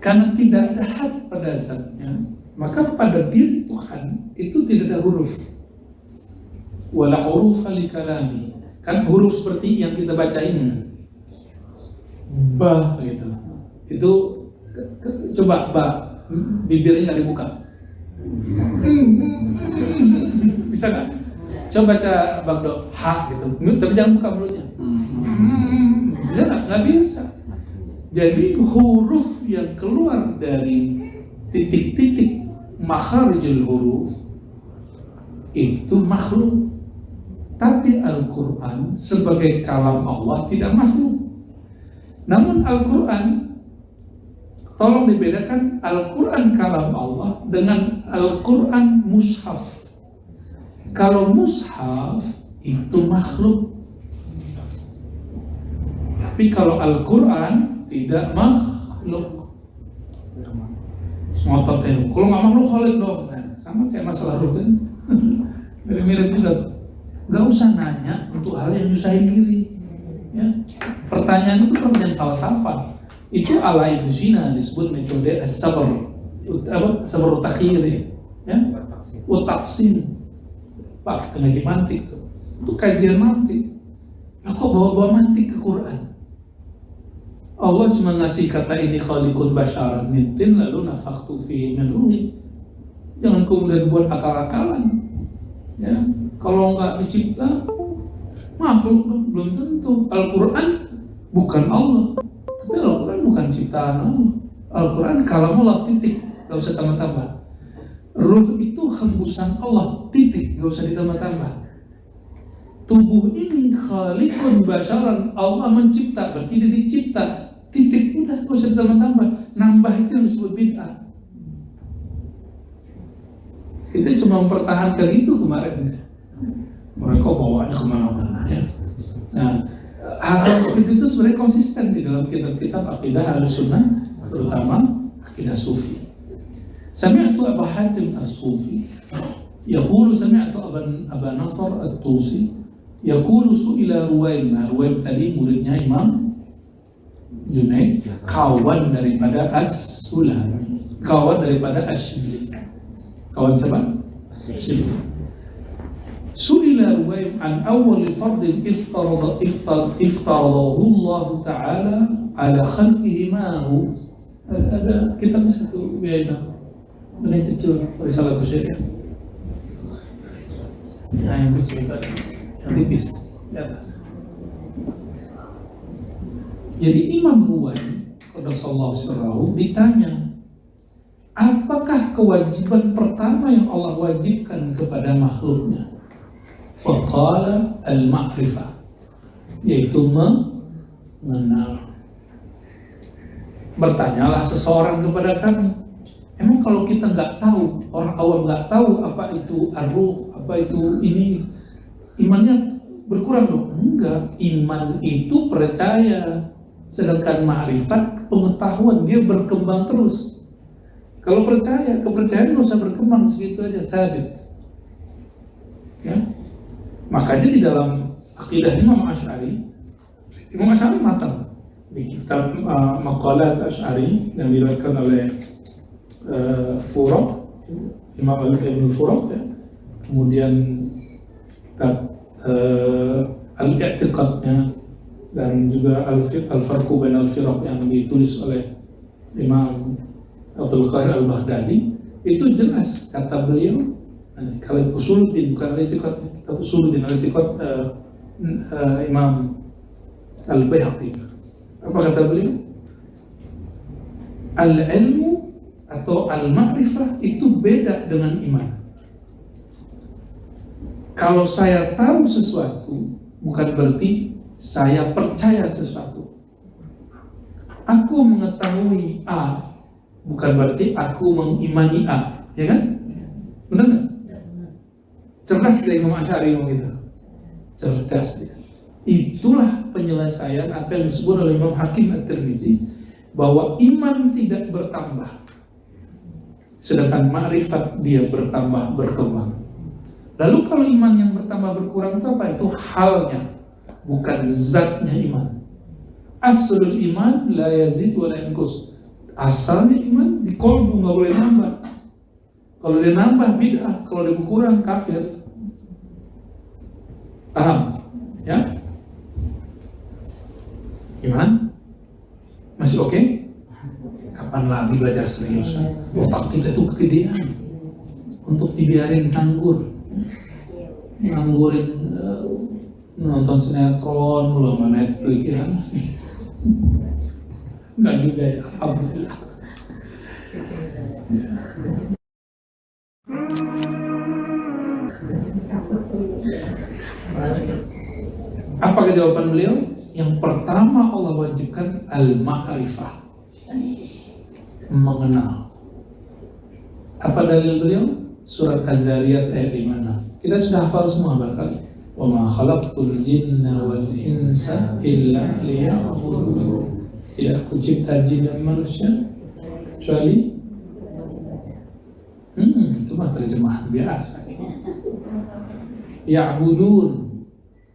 Karena tidak ada had pada zatnya, maka pada diri Tuhan itu tidak ada huruf. Wala huruf li kalami. Kan huruf seperti yang kita baca ini. Ba gitu. Itu coba ba, bibirnya nggak dibuka. Bisa nggak? Coba baca Bang Dok, ha gitu. Tapi jangan buka mulutnya. Bisa nggak? Nggak bisa. Jadi huruf yang keluar dari titik-titik makharijul huruf itu makhluk. Tapi Al-Quran sebagai kalam Allah tidak makhluk. Namun Al-Quran, tolong dibedakan Al-Quran kalam Allah dengan Al-Quran mushaf. Kalau mushaf itu makhluk, tapi kalau Al-Quran tidak makhluk. Ngotot deh, kalau nggak makhluk Khalid dong. Nah, sama kayak masalah ruh kan, mirip-mirip juga. Gak usah nanya untuk hal yang nyusahin diri. Ya. Pertanyaan itu pertanyaan falsafah. Itu ala Ibnu Sina disebut metode as-sabr, sabr takhir, ya, utaksin. Pak, ngaji mantik tuh. Itu kajian mantik. Nah, kok bawa-bawa mantik ke Quran? Allah cuma ngasih kata ini khaliqun basyaran min tin lalu nafakhtu fihi min ruhi. Jangan kemudian buat akal-akalan. Ya, kalau nggak dicipta makhluk belum tentu. Al-Quran bukan Allah, tapi Al-Quran bukan ciptaan Allah. Al-Quran kalam Allah, titik, nggak usah tambah-tambah. Ruh itu hembusan Allah, titik, nggak usah ditambah-tambah. Tubuh ini khaliqun basyaran, Allah mencipta, berarti dia dicipta, titik, udah, nggak usah ditambah-tambah. Nambah itu yang disebut bid'ah. Kita cuma mempertahankan itu kemarin. Mereka bawanya kemana-mana ya. Nah, hal seperti itu sebenarnya konsisten di dalam kitab-kitab akidah Ahlussunnah, terutama akidah Sufi. Sami'tu Abu Hatim As-Sufi yaqulu sami'tu Aba Nasr At-Tusi yaqulu su'ila Ruwaym. Ruwaym tadi muridnya Imam Junaid, kawan daripada As-Sulami, kawan daripada Asy-Syibli. Kawan siapa? Syibli. Su'ila Ruwaym an awwal fardin iftaradahu Allah Ta'ala ala khalqihi ma'hu. Ada kitabnya satu biaya ini kecil, risalah Kusyairiyah. Nah, yang kecil itu yang tipis di atas. Jadi Imam Ruwaym qaddasallahu sirrahu ditanya, apakah kewajiban pertama yang Allah wajibkan kepada makhluknya? Faqala al-ma'rifah, yaitu mengenal. Bertanyalah seseorang kepada kami, emang kalau kita nggak tahu, orang awam nggak tahu apa itu ar-ruh, apa itu ini, imannya berkurang dong? Enggak, iman itu percaya, sedangkan ma'rifat pengetahuan, dia berkembang terus. Kalau percaya, kepercayaan nggak usah berkembang, segitu aja, sabit. Ya, makanya di dalam akidah Imam Asy'ari matang di kitab Maqalat Asy'ari yang diriwayatkan oleh Furuq, Imam Ibnu Furuq, ya. Kemudian kitab Al-I'tiqadnya dan juga Al-Farqu Bain Al-Firaq yang ditulis oleh Imam Abdul Qahir Al-Baghdadi, itu jelas kata beliau, kalau Usuluddin bukan Al-I'tiqad, kitab Usuluddin Al-I'tiqad Imam Al-Baihaqi, apa kata beliau? Al-ilmu atau al-ma'rifah itu beda dengan iman. Kalau saya tahu sesuatu bukan berarti saya percaya sesuatu. Aku mengetahui A bukan berarti aku mengimani A, ya kan? Benar nggak? Cerdas dia Imam Asy'ari ngomong gitu. Cerdas dia. Itulah penyelesaian apa yang disebut oleh Imam Hakim At-Tirmizi, bahwa iman tidak bertambah, sedangkan ma'rifat dia bertambah, berkembang. Lalu kalau iman yang bertambah berkurang itu apa? Itu halnya, bukan zatnya iman. Aslul iman la yazid wa la yanqus. Asalnya iman di kolbu, nggak boleh nambah. Kalau dia nambah bid'ah, kalau dia berkurang kafir. Paham? Ya? Gimana? Masih oke? Kapan lagi belajar serius? Otak kita tuh kegedean untuk dibiarin nganggurin nonton sinetron mulu sama Netflix ya. Enggak juga ya, alhamdulillah. Ya. Apa jawaban beliau? Yang pertama Allah wajibkan al-ma'rifah, mengenal. Apa dalil beliau? Surat Al-Dhariyat ayat 5. Kita sudah hafal semua barangkali. Wa ma khalaqtul jinna wal insa illa liya'budun. Tidak aku cipta jin dan manusia kecuali itu mah terjemahan biasa. Ya'budun.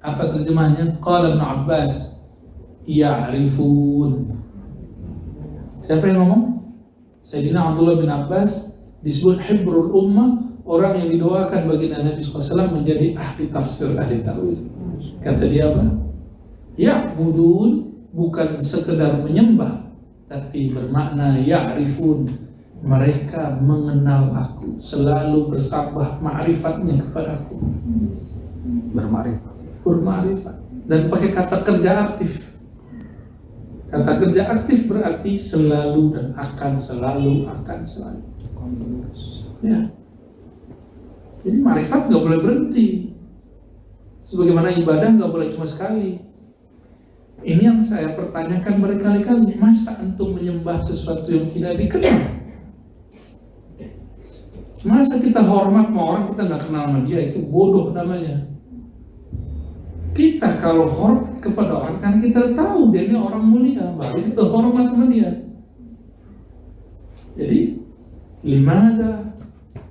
Apa terjemahannya? Qala Ibn Abbas, ya'rifun. Siapa yang ngomong? Sayyidina Abdullah bin Abbas disebut hibrul ummah, orang yang didoakan bagi Nabi SAW menjadi ahli tafsir, ahli ta'wil. Kata dia apa? Ya'budun bukan sekedar menyembah, tapi bermakna ya'rifun. Mereka mengenal aku, selalu bertambah ma'rifatnya kepadaku. Berma'rifat. Dan pakai kata kerja aktif. Kata kerja aktif berarti selalu dan akan selalu. Ya. Jadi ma'rifat gak boleh berhenti. Sebagaimana ibadah gak boleh cuma sekali. Ini yang saya pertanyakan berkali-kali. Masa antum menyembah sesuatu yang tidak dikenal? Masa kita hormat sama orang kita gak kenal sama dia? Itu bodoh namanya. Kita kalau hormat kepada orang kan kita tahu dia ini orang mulia, baru kita hormat sama dia. Jadi limadza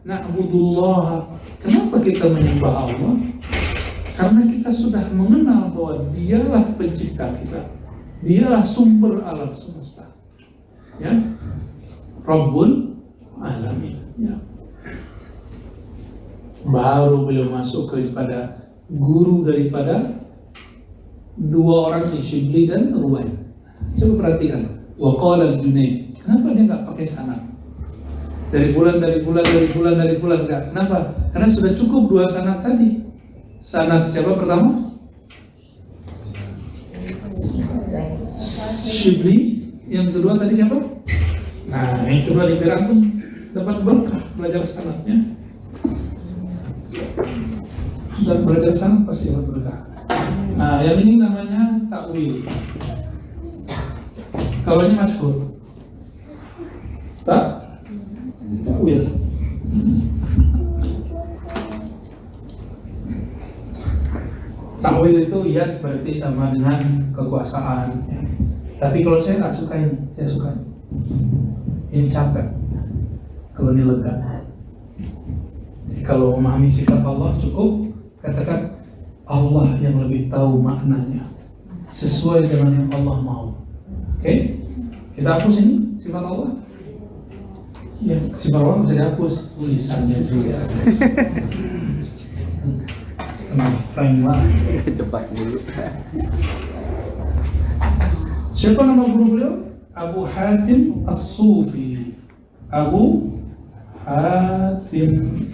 na'budullah? Kenapa kita menyembah Allah? Karena kita sudah mengenal bahwa dialah pencipta kita, dialah sumber alam semesta, ya, Rabbul Alamin, ya. Baru beliau masuk kepada guru daripada dua orang ini, Shibli dan Ruwain. Coba perhatikan. Wa qala al-Junaid. Kenapa dia nggak pakai sanad? Dari fulan enggak. Kenapa? Karena sudah cukup dua sanad tadi. Sanad siapa pertama? Shibli. Yang kedua tadi siapa? Nah, yang kedua di Berantum dapat berkah belajar sanadnya. Dan belajar sanad pasti dapat berkah. Nah, yang ini namanya takwil. Kalau ini masyhur. Takwil. Takwil itu ya berarti sama dengan kekuasaan. Ya. Tapi kalau saya nggak suka ini, saya suka ini. Ini capek. Kalau ini lega. Jadi kalau memahami sifat Allah cukup katakan Allah yang lebih tahu maknanya sesuai dengan yang Allah mau. Oke? Kita hapus ini sifat Allah. Ya, sifat Allah bisa dihapus, tulisannya juga. Kenapa lah? Cepat dulu. Siapa nama guru beliau? Abu Hatim As-Sufi. Abu Hatim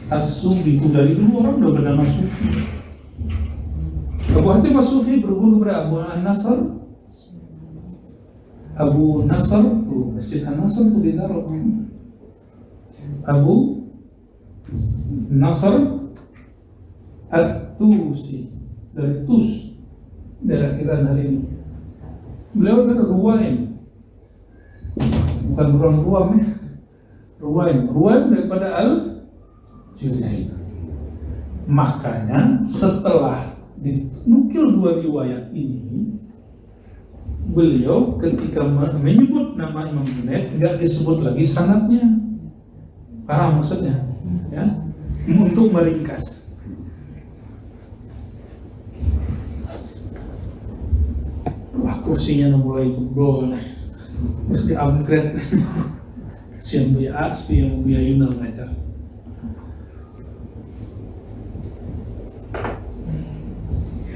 As-Sufi. Itu dari dulu orang udah bernama Sufi. Abu Hatim As-Sufi berguru kepada Abu An-Nasr. Abu Nasr tuh, Masjid An-Nasr tuh di Darab. Abu Nasr At-Tusi, dari Tus, daerah Iran hari ini. Beliau kan Ruwain, bukan ruam ya. Ruwain daripada Al-Junaid. Makanya setelah dinukil dua riwayat ini, beliau ketika menyebut nama Imam Junaid nggak disebut lagi sanadnya. Paham maksudnya? Ya, untuk meringkas. Wah, kursinya mulai jebol nih. Terus di upgrade. Siang Buya Asfi yang Buya Yunal ngajar.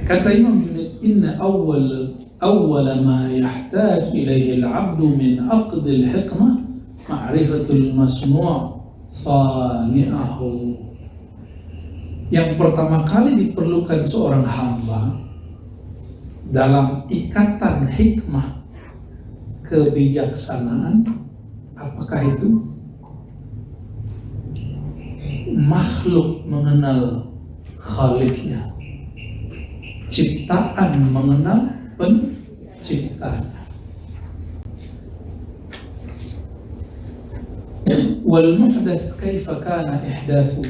Kata Imam Junaid, inna awwal ma yahtaj ilaihi al-'abdu min aqd al-hikmah ma'rifatul masmu' sani'ahu. Yang pertama kali diperlukan seorang hamba dalam ikatan hikmah kebijaksanaan, apakah itu? Makhluk mengenal Khaliknya, ciptaan mengenal penciptanya. Wal muhdats kaifa kana ihdatsu.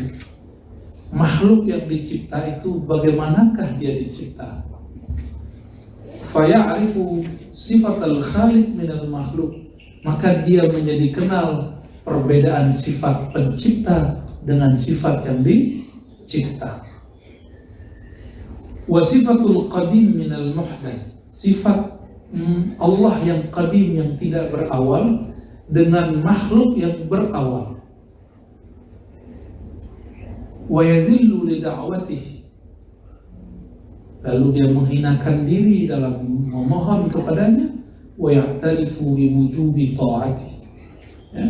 Makhluk yang dicipta itu bagaimanakah dia dicipta? Faya'rifu sifatal khaliq minal makhluk. Maka dia menjadi kenal perbedaan sifat pencipta dengan sifat yang dicipta. Wa sifatul qadim minal muhdats. Sifat Allah yang qadim yang tidak berawal dengan makhluk yang berawal. Wa yazillu li da'watihi. Lalu dia menghinakan diri dalam memohon kepadanya. Wa ya'tarifu bi wujubi ta'atihi. Ya.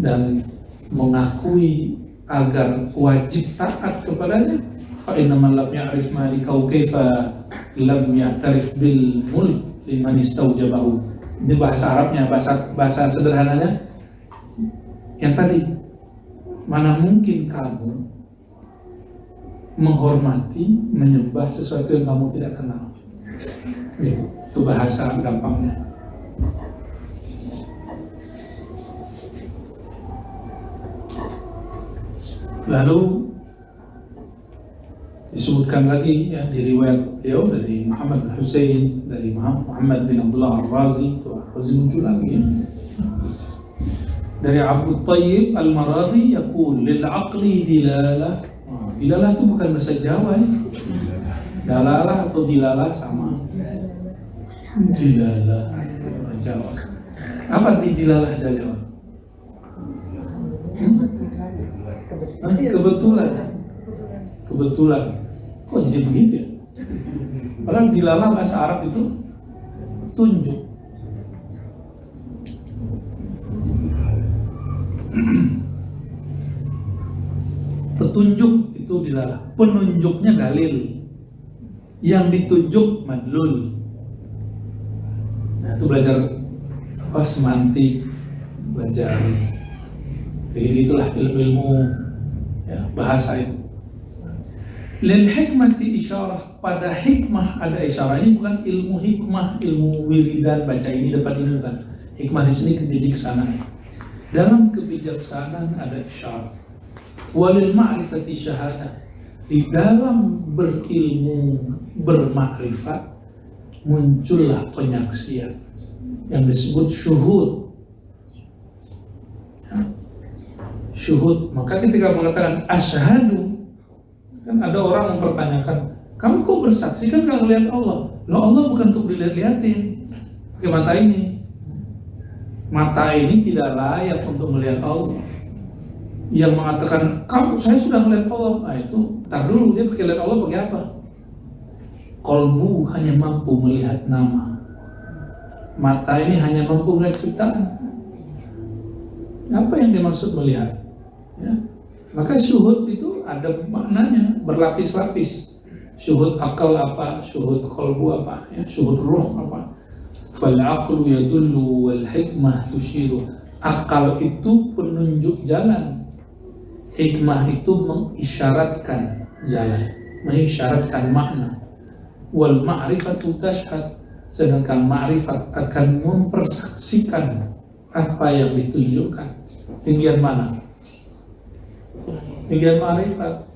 Dan mengakui agar wajib taat kepadanya. Fa inna man lam ya'rif malikau kaifa lam ya'tarif bil mulk liman istaujabahu. Ini bahasa Arabnya, bahasa sederhananya yang tadi. Mana mungkin kamu menghormati, menyembah sesuatu yang kamu tidak kenal. Itu bahasa gampangnya. Lalu disebutkan lagi ya, di riwayat beliau dari Muhammad bin Husain, dari Muhammad bin Abdullah Ar-Razi, itu Ar-Razi muncul lagi ya. Dari Abu Tayyib Al-Maradhi yaqul lil aqli dilalah. Dilalah itu bukan bahasa Jawa ya. Dalalah atau dilalah sama. Dilalah bahasa Jawa. Apa arti dilalah bahasa Jawa? Kebetulan. Kok jadi begitu ya? Padahal dilalah bahasa Arab itu petunjuk. Petunjuk itu dilalah, penunjuknya dalil, yang ditunjuk madlul. Nah itu belajar semantik, belajar begitulah ilmu ya, bahasa itu. Lil hikmati isyarah, pada hikmah ada isyarah. Ini bukan ilmu hikmah, ilmu wiridan baca ini dapat ini, bukan. Hikmah di sini kebijaksanaan. Dalam kebijaksanaan ada isyarah. Walil ma'rifati syahadah, di dalam berilmu bermakrifat muncullah penyaksian yang disebut syuhud. Ya. Syuhud. Maka ketika mengatakan asyhadu, kan ada orang mempertanyakan, kamu kok bersaksi kan kalau melihat Allah? Loh, Allah bukan untuk dilihat-lihatin pakai mata ini. Mata ini tidak layak untuk melihat Allah. Yang mengatakan saya sudah melihat Allah, nah itu tar dulu, dia pakai lihat Allah pakai apa? Kolbu hanya mampu melihat nama, mata ini hanya mampu melihat ciptaan. Apa yang dimaksud melihat? Ya. Maka syuhud itu ada maknanya berlapis-lapis. Syuhud akal apa? Syuhud kolbu apa? Ya, syuhud ruh apa? Fal aqlu yadullu wal hikmah tushiru. Akal itu penunjuk jalan. Hikmah itu mengisyaratkan jalan, mengisyaratkan makna. Wal ma'rifatu tashhad, sedangkan ma'rifat akan mempersaksikan apa yang ditunjukkan. Tinggian mana? Tinggian ma'rifat.